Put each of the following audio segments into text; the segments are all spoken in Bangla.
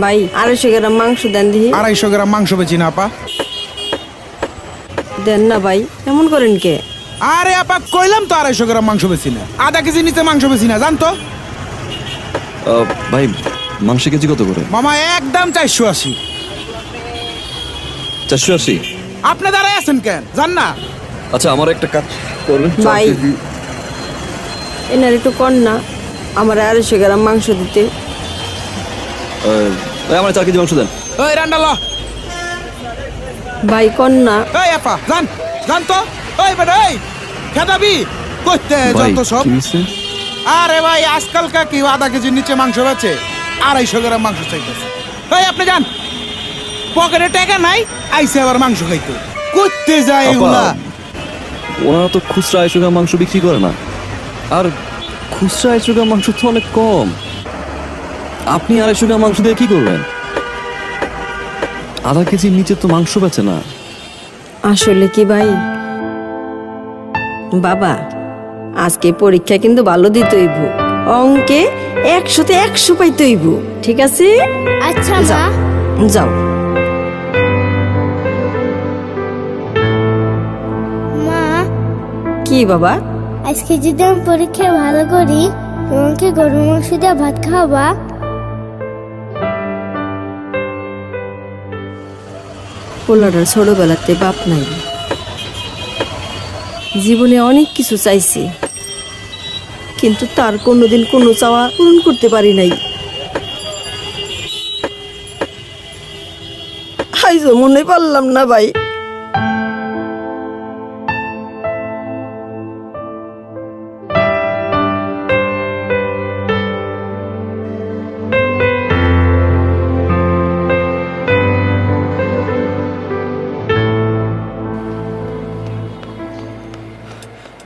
ভাই 250 গ্রাম মাংস দেন দিহি। 250 গ্রাম মাংস বেচি না আপা। দেন না ভাই, এমন করেন কে? আরে আপা কইলাম তো 250 গ্রাম মাংস বেচি না, আধা কেজি নিচে মাংস বেচি না, জানতো ভাই মাংস কেজি কত করে? মামা একদম 480। 480? আপনি দাঁড়ায় আছেন কেন, জান না? আচ্ছা আমার একটা কাজ করবেন। ভাই এনার একটু কর না, আমার 250 গ্রাম মাংস দিতে। আমার 4 কেজি মাংস দেন। ওই রান্ডাল, ভাই কর না। এই আপা জান, জান তো। ওই বেটা এই খেদাবি কইতে ভাই যত সব। কি হইছে? আরে ভাই আজকালকার কি আধা কেজির নিচে মাংস বেচে, 250 গ্রাম মাংস চাইতেছে। এই আপনি যান, পকেটে টাকা নাই, আইসে আবার মাংস খাইতে। করতে যায় এগুলা। ওনারা তো খুচরা 250 গ্রাম মাংস বিক্রি করে না, আর খুচরা 250 গ্রাম মাংস তো অনেক কম। আপনি 250 গ্রাম মাংস দিয়ে কি করবেন? আধা কেজির নিচে তো মাংস বেচে না। আসলে কি ভাই, বাবা আজকে পরীক্ষা কিন্তু ভালো দিতে হইব, অঙ্কে 100-তে 100 পাইতে হইব, ঠিক আছে? আচ্ছা মা। যাও। মা কি বাবা? আজকে যদি আমি পরীক্ষায় ভালো করি তোমাকে গরু মাংস দিয়ে ভাত খাওয়াবা? পোলাটার ছোটবেলাতে বাপ নাই, জীবনে অনেক কিছু চাইছে, কিন্তু তার কোনোদিন কোনো চাওয়া পূরণ করতে পারি নাই। আইজো মনে পারলাম না ভাই।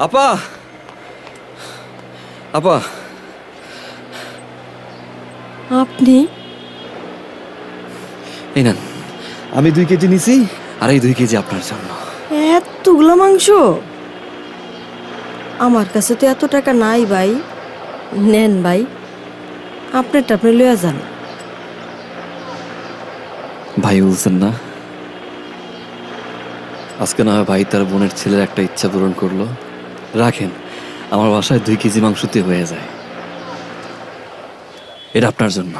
আপা, আপা আপনি? এই নেন, আমি 2 কেজি নিছি, আর এই 2 কেজি আপনার জন্য। এতগুলো মাংস? আমার কাছে তো এত টাকা নাই ভাই। নেন ভাই, আপনারটা আপনি লইয়া যান। ভাই বলছেন না, আজকে না হয় ভাই তার বোনের ছেলের একটা ইচ্ছা পূরণ করলো। রাখেন, আমার বাসায় 2 কেজি মাংসতে হয়ে যায়। এটা আপনার জন্য।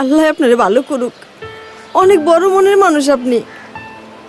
আল্লাহ আপনারে ভালো করুক, অনেক বড় মনের মানুষ আপনি।